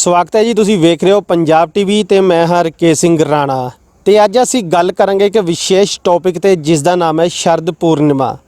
स्वागत है जी। तुसीं वेख रहे हो पंजाब टीवी ते मैं हाँ रकेश सिंह राणा ते अज असीं गल करांगे एक विशेष टॉपिक ते जिसका नाम है शरद पूर्णिमा।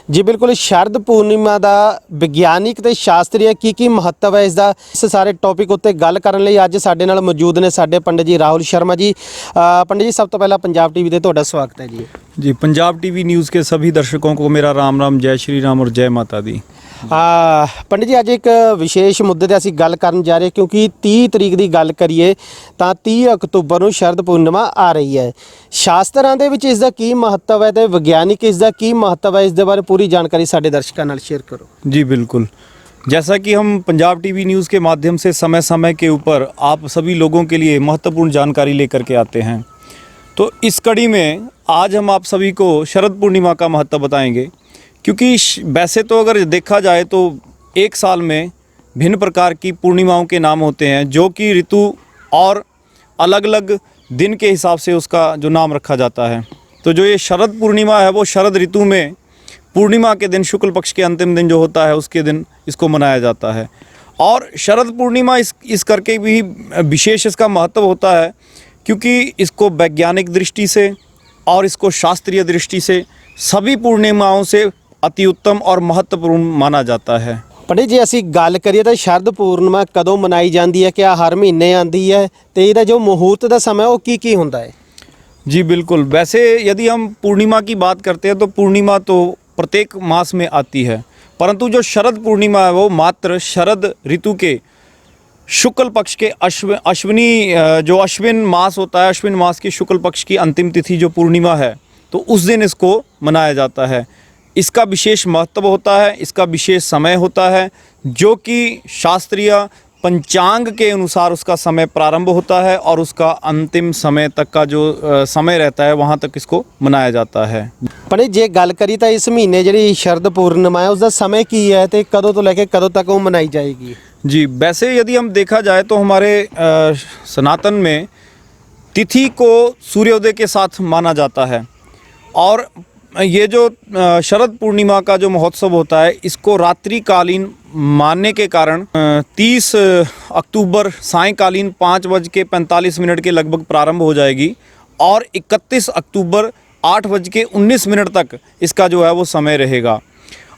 जी बिल्कुल, शरद पूर्णिमा का विग्यानिक ते शास्त्रीय की महत्व है इसका, इस सारे टॉपिक उत्ते गल करन लई अज साडे नाल मौजूद ने साडे पंडित जी राहुल शर्मा जी। पंडित जी, सब तो पहला पंजाब टीवी ते तुहाडा स्वागत है जी। जी, पंजाब टीवी न्यूज़ के सभी दर्शकों को मेरा राम राम, जय श्री राम और जय माता दी। पंडित जी, अज एक विशेष मुद्दे ते असीं गल करन जा रहे क्योंकि 30 तरीक की गल करिए तां 30 अक्तूबर नूं शरद पूर्णिमा आ रही है। शास्त्रां दे विच इसदा की महत्व है ते विग्यानिक इसदा की महत्व है, इस दे बारे पूरी जानकारी साडे दर्शकां नाल शेयर करो। जी बिल्कुल, जैसा कि हम पंजाब टीवी न्यूज़ के माध्यम से समय समय के ऊपर आप सभी लोगों के लिए महत्वपूर्ण जानकारी लेकर के आते हैं, तो इस कड़ी में आज हम आप सभी को शरद पूर्णिमा का महत्व बताएंगे। क्योंकि वैसे तो अगर देखा जाए तो एक साल में भिन्न प्रकार की पूर्णिमाओं के नाम होते हैं, जो कि ऋतु और अलग अलग दिन के हिसाब से उसका जो नाम रखा जाता है। तो जो ये शरद पूर्णिमा है वो शरद ऋतु में पूर्णिमा के दिन, शुक्ल पक्ष के अंतिम दिन जो होता है उसके दिन इसको मनाया जाता है। और शरद पूर्णिमा इस करके भी विशेष इसका महत्व होता है क्योंकि इसको वैज्ञानिक दृष्टि से और इसको शास्त्रीय दृष्टि से सभी पूर्णिमाओं से अति उत्तम और महत्वपूर्ण माना जाता है। पंडित जी, असीं गल करिए तो शरद पूर्णिमा कदों मनाई जाती है? क्या हर महीने आती है? तो इसका जो मुहूर्त का समय वो की होता है? जी बिल्कुल, वैसे यदि हम पूर्णिमा की बात करते हैं तो पूर्णिमा तो प्रत्येक मास में आती है, परंतु जो शरद पूर्णिमा है वो मात्र शरद ऋतु के शुक्ल पक्ष के अश्विन मास होता है, अश्विन मास की शुक्ल पक्ष की अंतिम तिथि जो पूर्णिमा है, तो उस दिन इसको मनाया जाता है। इसका विशेष महत्व होता है, इसका विशेष समय होता है, जो कि शास्त्रीय पंचांग के अनुसार उसका समय प्रारंभ होता है और उसका अंतिम समय तक का जो समय रहता है वहाँ तक इसको मनाया जाता है। पंडित जे गल करी तो इस महीने जी शरद पूर्णिमा है उसका समय की है तो कदों तो लेके कदों तक वो मनाई जाएगी? जी, वैसे यदि हम देखा जाए तो हमारे सनातन में तिथि को सूर्योदय के साथ माना जाता है। और ये जो शरद पूर्णिमा का जो महोत्सव होता है इसको रात्रिकालीन मानने के कारण 30 अक्टूबर सायंकालीन 5:45 के लगभग प्रारंभ हो जाएगी और 31 अक्टूबर 8:19 तक इसका जो है वो समय रहेगा।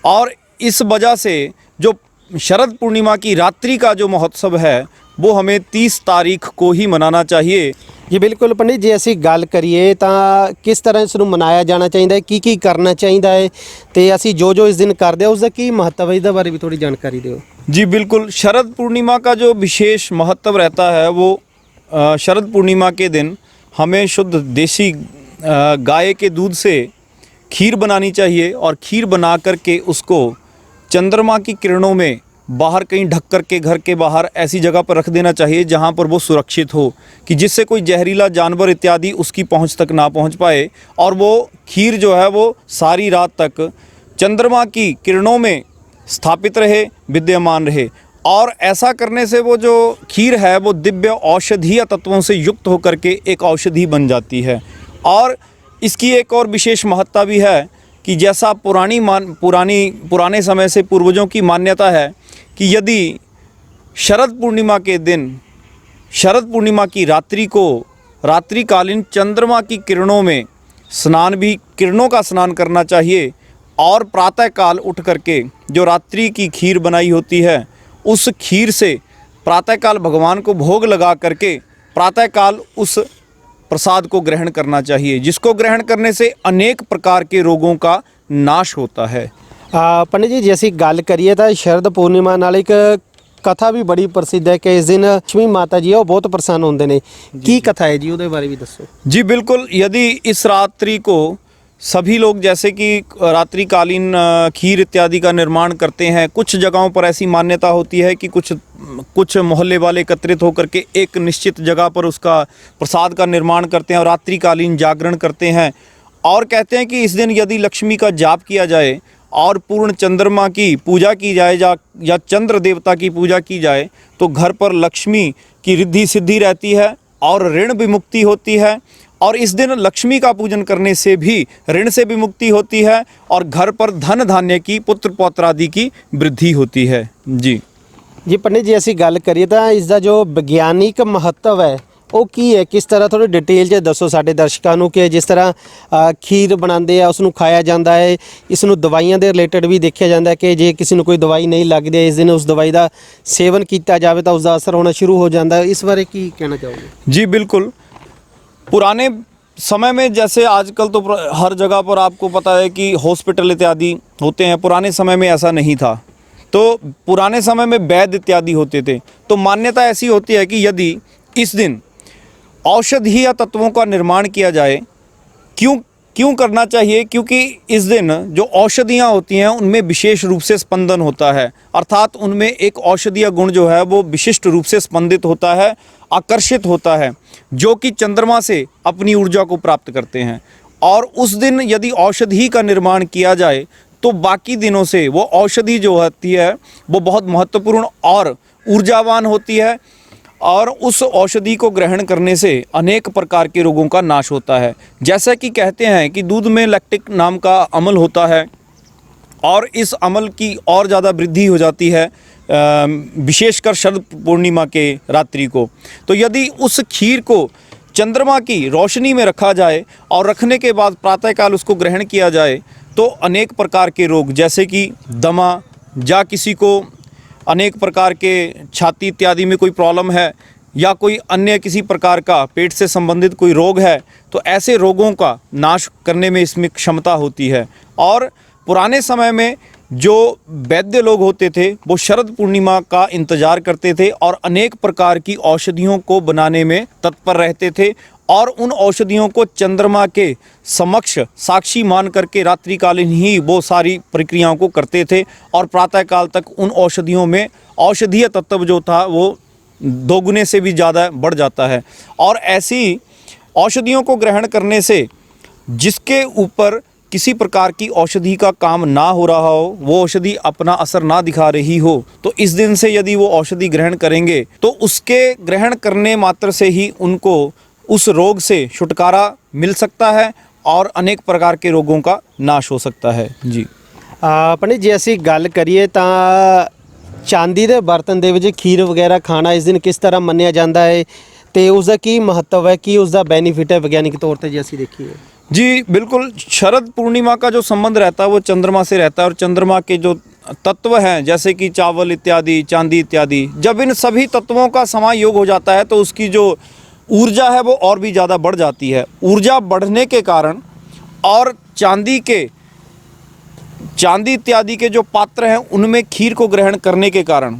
और इस वजह से जो शरद पूर्णिमा की रात्रि का जो महोत्सव है वो हमें 30 तारीख को ही मनाना चाहिए। जी बिल्कुल पंडित जी, असीं गल करिए तो किस तरह इसनूं मनाया जाना चाहिए, की करना चाहिए है तो असीं जो इस दिन करते हैं उसका की महत्व है, इस बारे भी थोड़ी जानकारी दो। जी बिल्कुल, शरद पूर्णिमा का जो विशेष महत्व रहता है वो शरद पूर्णिमा के दिन हमें शुद्ध देसी गाय के दूध से खीर बनानी चाहिए और खीर बना करके उसको चंद्रमा की किरणों में बाहर कहीं ढक कर के घर के बाहर ऐसी जगह पर रख देना चाहिए जहाँ पर वो सुरक्षित हो, कि जिससे कोई जहरीला जानवर इत्यादि उसकी पहुँच तक ना पहुँच पाए और वो खीर जो है वो सारी रात तक चंद्रमा की किरणों में स्थापित रहे, विद्यमान रहे। और ऐसा करने से वो जो खीर है वो दिव्य औषधीय तत्वों से युक्त होकर के एक औषधि बन जाती है। और इसकी एक और विशेष महत्ता भी है कि जैसा पुराने समय से पूर्वजों की मान्यता है कि यदि शरद पूर्णिमा के दिन, शरद पूर्णिमा की रात्रि को रात्रिकालीन चंद्रमा की किरणों में किरणों का स्नान करना चाहिए और प्रातःकाल उठ करके जो रात्रि की खीर बनाई होती है उस खीर से प्रातःकाल भगवान को भोग लगा करके प्रातःकाल उस प्रसाद को ग्रहण करना चाहिए, जिसको ग्रहण करने से अनेक प्रकार के रोगों का नाश होता है। पंडित जी, जैसी गल करिए तो शरद पूर्णिमा नाल एक कथा भी बड़ी प्रसिद्ध है कि इस दिन लक्ष्मी माता जी वो बहुत प्रसन्न होंगे ने, की कथा है जी, उसके बारे भी दसो। जी बिल्कुल, यदि इस रात्रि को सभी लोग जैसे कि रात्रिकालीन खीर इत्यादि का निर्माण करते हैं, कुछ जगहों पर ऐसी मान्यता होती है कि कुछ मोहल्ले वाले एकत्रित होकर के एक निश्चित जगह पर उसका प्रसाद का निर्माण करते हैं और रात्रिकालीन जागरण करते हैं और कहते हैं कि इस दिन यदि लक्ष्मी का जाप किया जाए और पूर्ण चंद्रमा की पूजा की जाए या चंद्र देवता की पूजा की जाए तो घर पर लक्ष्मी की रिद्धि सिद्धि रहती है और ऋण विमुक्ति होती है। और इस दिन लक्ष्मी का पूजन करने से भी ऋण से भी मुक्ति होती है और घर पर धन धान्य की, पुत्र पौत्रादि की वृद्धि होती है। जी ਜੀ ਪੰਡਿਤ ਜੀ ਅਸੀਂ ਗੱਲ ਕਰੀਏ ਤਾਂ ਇਸ ਦਾ ਜੋ ਵਿਗਿਆਨਿਕ ਮਹੱਤਵ ਹੈ ਉਹ ਕੀ ਹੈ, ਕਿਸ ਤਰ੍ਹਾਂ ਥੋੜੀ ਡਿਟੇਲ 'ਚ ਦੱਸੋ ਸਾਡੇ ਦਰਸ਼ਕਾਂ ਨੂੰ ਕਿ ਜਿਸ ਤਰ੍ਹਾਂ ਖੀਰ ਬਣਾਉਂਦੇ ਆ ਉਸ ਨੂੰ ਖਾਇਆ ਜਾਂਦਾ ਹੈ, ਇਸ ਨੂੰ ਦਵਾਈਆਂ ਦੇ ਰਿਲੇਟਡ ਵੀ ਦੇਖਿਆ ਜਾਂਦਾ ਹੈ ਕਿ ਜੇ ਕਿਸੇ ਨੂੰ ਕੋਈ ਦਵਾਈ ਨਹੀਂ ਲੱਗਦੀ ਇਸ ਦਿਨ ਉਸ ਦਵਾਈ ਦਾ ਸੇਵਨ ਕੀਤਾ ਜਾਵੇ ਤਾਂ ਉਸ ਦਾ ਅਸਰ ਹੋਣਾ ਸ਼ੁਰੂ ਹੋ ਜਾਂਦਾ ਹੈ। ਇਸ ਬਾਰੇ ਕੀ ਕਹਿਣਾ ਚਾਹੋਗੇ? जी बिल्कुल। पुराने समय में जैसे आजकल तो हर जगह पर आपको पता है कि हॉस्पिटल इत्यादि होते हैं, पुराने समय में ऐसा नहीं था। तो पुराने समय में वैद्य इत्यादि होते थे। तो मान्यता ऐसी होती है कि यदि इस दिन औषधीय तत्वों का निर्माण किया जाए, क्यों करना चाहिए? क्योंकि इस दिन जो औषधियाँ होती हैं उनमें विशेष रूप से स्पंदन होता है, अर्थात उनमें एक औषधीय गुण जो है वो विशिष्ट रूप से स्पंदित होता है, आकर्षित होता है, जो कि चंद्रमा से अपनी ऊर्जा को प्राप्त करते हैं। और उस दिन यदि औषधि का निर्माण किया जाए तो बाकी दिनों से वो औषधि जो होती है वो बहुत महत्वपूर्ण और ऊर्जावान होती है, और उस औषधि को ग्रहण करने से अनेक प्रकार के रोगों का नाश होता है। जैसा कि कहते हैं कि दूध में लैक्टिक नाम का अम्ल होता है, और इस अम्ल की और ज़्यादा वृद्धि हो जाती है विशेषकर शरद पूर्णिमा के रात्रि को। तो यदि उस खीर को चंद्रमा की रोशनी में रखा जाए और रखने के बाद प्रातःकाल उसको ग्रहण किया जाए तो अनेक प्रकार के रोग जैसे कि दमा, या किसी को अनेक प्रकार के छाती इत्यादि में कोई प्रॉब्लम है, या कोई अन्य किसी प्रकार का पेट से संबंधित कोई रोग है, तो ऐसे रोगों का नाश करने में इसमें क्षमता होती है। और पुराने समय में जो वैद्य लोग होते थे वो शरद पूर्णिमा का इंतज़ार करते थे और अनेक प्रकार की औषधियों को बनाने में तत्पर रहते थे, और उन औषधियों को चंद्रमा के समक्ष साक्षी मान करके रात्रिकालीन ही वो सारी प्रक्रियाओं को करते थे, और प्रातःकाल तक उन औषधियों में औषधीय तत्व जो था वो दोगुने से भी ज़्यादा बढ़ जाता है। और ऐसी औषधियों को ग्रहण करने से जिसके ऊपर किसी प्रकार की औषधि का काम ना हो रहा हो, वो औषधि अपना असर ना दिखा रही हो, तो इस दिन से यदि वो औषधि ग्रहण करेंगे तो उसके ग्रहण करने मात्र से ही उनको उस रोग से छुटकारा मिल सकता है और अनेक प्रकार के रोगों का नाश हो सकता है। जी ਪੰਡਿਤ ਜੇ ਅਸੀਂ ਗੱਲ ਕਰੀਏ ਤਾਂ ਚਾਂਦੀ ਦੇ ਬਰਤਨ ਦੇ ਵਿੱਚ ਖੀਰ ਵਗੈਰਾ ਖਾਣਾ ਇਸ ਦਿਨ ਕਿਸ ਤਰ੍ਹਾਂ ਮੰਨਿਆ ਜਾਂਦਾ ਹੈ ਤੇ ਉਸ ਦਾ ਕੀ ਮਹੱਤਵ ਹੈ, ਕੀ ਉਸ ਦਾ ਬੈਨੀਫਿਟ ਹੈ ਵਿਗਿਆਨਿਕ ਤੌਰ ਤੇ ਜੇ ਅਸੀਂ ਦੇਖੀਏ? जी बिल्कुल। शरद पूर्णिमा का जो संबंध रहता है वो चंद्रमा से रहता है, और चंद्रमा के जो तत्व हैं जैसे कि चावल इत्यादि, चांदी इत्यादि, जब इन सभी तत्वों का समायोग हो जाता है तो उसकी जो ऊर्जा है वो और भी ज़्यादा बढ़ जाती है। ऊर्जा बढ़ने के कारण और चांदी इत्यादि के जो पात्र हैं उनमें खीर को ग्रहण करने के कारण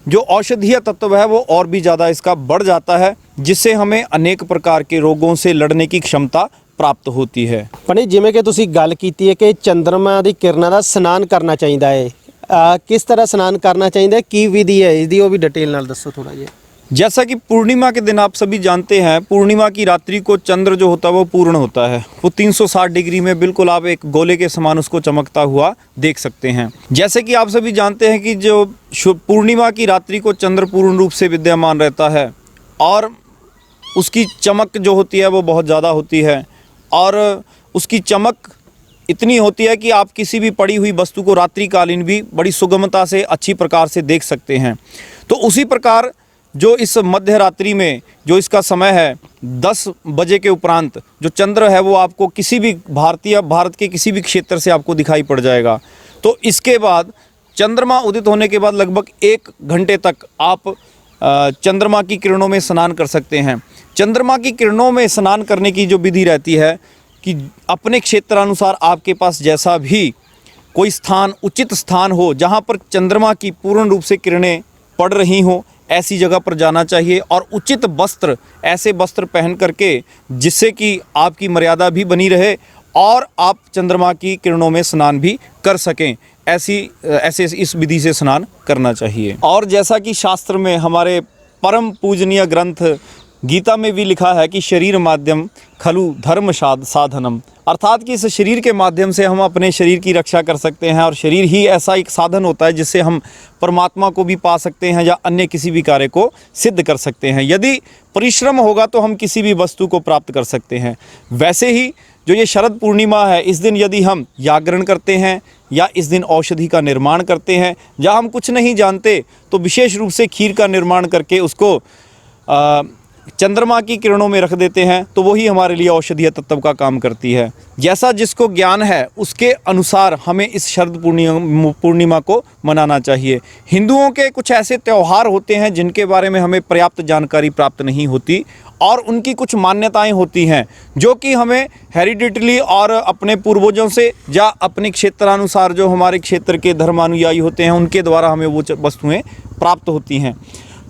जो औषधीय तत्व है वो और भी ज़्यादा इसका बढ़ जाता है, जिससे हमें अनेक प्रकार के रोगों से लड़ने की क्षमता प्राप्त होती है। ਪੰਡਿਤ ਜਿਵੇਂ ਕਿ ਤੁਸੀਂ ਗੱਲ ਕੀਤੀ ਹੈ ਕਿ ਚੰਦਰਮਾ ਦੀ ਕਿਰਨਾਂ ਦਾ ਇਸ਼ਨਾਨ ਕਰਨਾ ਚਾਹੀਦਾ ਹੈ, ਕਿਸ ਤਰ੍ਹਾਂ ਇਸ਼ਨਾਨ ਕਰਨਾ ਚਾਹੀਦਾ ਹੈ, ਕੀ ਵਿਧੀ ਹੈ इसदी, वो भी डिटेल ਨਾਲ ਦੱਸੋ थोड़ा ਜਿਹਾ। जैसा कि पूर्णिमा के दिन आप सभी जानते हैं, पूर्णिमा की रात्रि को चंद्र जो होता है वो पूर्ण होता है। वो 360 डिग्री में बिल्कुल आप एक गोले के समान उसको चमकता हुआ देख सकते हैं। जैसे कि आप सभी जानते हैं कि जो पूर्णिमा की रात्रि को चंद्र पूर्ण रूप से विद्यमान रहता है, और उसकी चमक जो होती है वो बहुत ज़्यादा होती है, और उसकी चमक इतनी होती है कि आप किसी भी पड़ी हुई वस्तु को रात्रिकालीन भी बड़ी सुगमता से अच्छी प्रकार से देख सकते हैं। तो उसी प्रकार जो इस मध्य रात्रि में जो इसका समय है 10 बजे के उपरांत जो चंद्र है वो आपको किसी भी भारत के किसी भी क्षेत्र से आपको दिखाई पड़ जाएगा। तो इसके बाद चंद्रमा उदित होने के बाद लगभग 1 घंटे तक आप चंद्रमा की किरणों में स्नान कर सकते हैं। चंद्रमा की किरणों में स्नान करने की जो विधि रहती है कि अपने क्षेत्रानुसार आपके पास जैसा भी कोई स्थान, उचित स्थान हो जहाँ पर चंद्रमा की पूर्ण रूप से किरणें पड़ रही हों, ऐसी जगह पर जाना चाहिए, और उचित वस्त्र, ऐसे वस्त्र पहन करके जिससे कि आपकी मर्यादा भी बनी रहे और आप चंद्रमा की किरणों में स्नान भी कर सकें, ऐसे इस विधि से स्नान करना चाहिए। और जैसा कि शास्त्र में हमारे परम पूजनीय ग्रंथ गीता में भी लिखा है कि शरीर माध्यम खलु धर्म साधनम, अर्थात कि इस शरीर के माध्यम से हम अपने शरीर की रक्षा कर सकते हैं, और शरीर ही ऐसा एक साधन होता है जिससे हम परमात्मा को भी पा सकते हैं या अन्य किसी भी कार्य को सिद्ध कर सकते हैं। यदि परिश्रम होगा तो हम किसी भी वस्तु को प्राप्त कर सकते हैं। वैसे ही जो ये शरद पूर्णिमा है, इस दिन यदि हम जागरण करते हैं या इस दिन औषधि का निर्माण करते हैं। जहाँ हम कुछ नहीं जानते तो विशेष रूप से खीर का निर्माण करके उसको चंद्रमा की किरणों में रख देते हैं, तो वही हमारे लिए औषधीय तत्व का काम करती है। जैसा जिसको ज्ञान है उसके अनुसार हमें इस शरद पूर्णिमा को मनाना चाहिए। हिंदुओं के कुछ ऐसे त्यौहार होते हैं जिनके बारे में हमें पर्याप्त जानकारी प्राप्त नहीं होती और उनकी कुछ मान्यताएं होती हैं जो कि हमें हेरिडिटली और अपने पूर्वजों से या अपने क्षेत्रानुसार जो हमारे क्षेत्र के धर्मानुयायी होते हैं उनके द्वारा हमें वो वस्तुएं प्राप्त होती हैं।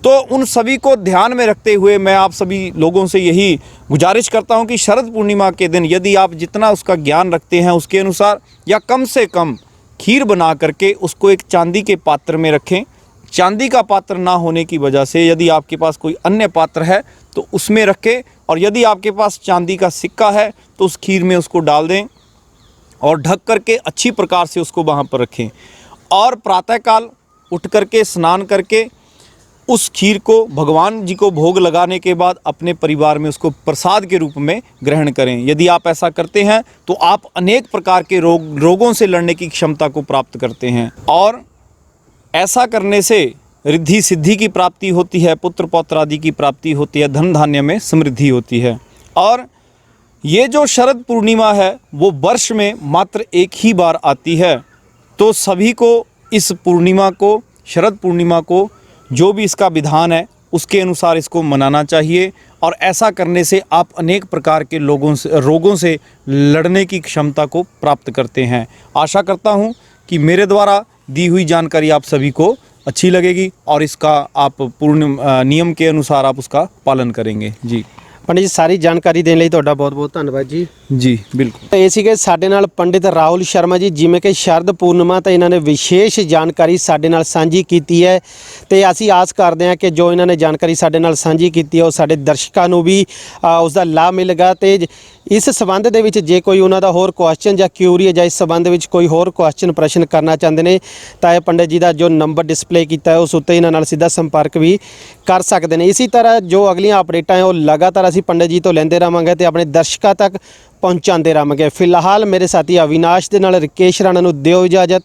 तो उन सभी को ध्यान में रखते हुए मैं आप सभी लोगों से यही गुजारिश करता हूं कि शरद पूर्णिमा के दिन यदि आप जितना उसका ज्ञान रखते हैं उसके अनुसार या कम से कम खीर बना करके उसको एक चांदी के पात्र में रखें। चांदी का पात्र ना होने की वजह से यदि आपके पास कोई अन्य पात्र है तो उसमें रखें, और यदि आपके पास चांदी का सिक्का है तो उस खीर में उसको डाल दें और ढक करके अच्छी प्रकार से उसको वहाँ पर रखें। और प्रातःकाल उठ करके स्नान करके उस खीर को भगवान जी को भोग लगाने के बाद अपने परिवार में उसको प्रसाद के रूप में ग्रहण करें। यदि आप ऐसा करते हैं तो आप अनेक प्रकार के रोगों से लड़ने की क्षमता को प्राप्त करते हैं, और ऐसा करने से रिद्धि सिद्धि की प्राप्ति होती है, पुत्र पौत्र आदि की प्राप्ति होती है, धन धान्य में समृद्धि होती है। और ये जो शरद पूर्णिमा है वो वर्ष में मात्र एक ही बार आती है, तो सभी को इस पूर्णिमा को, शरद पूर्णिमा को, जो भी इसका विधान है उसके अनुसार इसको मनाना चाहिए। और ऐसा करने से आप अनेक प्रकार के रोगों से लड़ने की क्षमता को प्राप्त करते हैं। आशा करता हूँ कि मेरे द्वारा दी हुई जानकारी आप सभी को अच्छी लगेगी और इसका आप पूर्ण नियम के अनुसार आप उसका पालन करेंगे। जी पंडित जी, सारी ਜਾਣਕਾਰੀ ਦੇਣ ਲਈ ਤੁਹਾਡਾ ਬਹੁਤ-ਬਹੁਤ ਧੰਨਵਾਦ ਜੀ। ਜੀ ਬਿਲਕੁਲ। ਇਹ ਸੀਗੇ ਸਾਡੇ ਨਾਲ ਪੰਡਿਤ ਰਾਹੁਲ ਸ਼ਰਮਾ ਜੀ, ਜਿਵੇਂ ਕਿ ਸ਼ਰਦ ਪੂਰਨਿਮਾ ਤੇ ਇਹਨਾਂ ਨੇ ਵਿਸ਼ੇਸ਼ ਜਾਣਕਾਰੀ ਸਾਡੇ ਨਾਲ ਸਾਂਝੀ ਕੀਤੀ ਹੈ ਤੇ ਅਸੀਂ ਆਸ ਕਰਦੇ ਹਾਂ ਕਿ ਜੋ ਇਹਨਾਂ ਨੇ ਜਾਣਕਾਰੀ ਸਾਡੇ ਨਾਲ ਸਾਂਝੀ ਕੀਤੀ ਹੈ ਉਹ ਸਾਡੇ ਦਰਸ਼ਕਾਂ ਨੂੰ ਵੀ ਉਸ ਦਾ ਲਾਭ ਮਿਲੇਗਾ। ਤੇ ਇਸ ਸਬੰਧ ਦੇ ਵਿੱਚ ਜੇ ਕੋਈ ਉਹਨਾਂ ਦਾ ਹੋਰ ਕੁਐਸਚਨ ਜਾਂ ਕਿਊਰੀ ਹੈ ਜਾਂ ਇਸ ਸਬੰਧ ਵਿੱਚ ਕੋਈ ਹੋਰ ਕੁਐਸਚਨ ਪ੍ਰਸ਼ਨ ਕਰਨਾ ਚਾਹੁੰਦੇ ਨੇ ਤਾਂ ਇਹ ਪੰਡਿਤ ਜੀ ਦਾ ਜੋ ਨੰਬਰ ਡਿਸਪਲੇ ਕੀਤਾ ਹੈ ਉਸ ਉੱਤੇ ਇਹਨਾਂ ਨਾਲ ਸਿੱਧਾ ਸੰਪਰਕ ਵੀ ਕਰ ਸਕਦੇ ਨੇ। ਇसी ਤਰ੍ਹਾਂ ਜੋ ਅਗਲੀਆਂ ਅਪਡੇਟਾਂ ਹੈ ਉਹ ਲਗਾਤਾਰ ਅਸੀਂ पंडित जी तो लेंदे रहांगे ते अपने दर्शकों तक पहुँचाते रहांगे। फिलहाल मेरे साथी अविनाश दे नाल रिकेश राणा नूं दिओ इजाजत।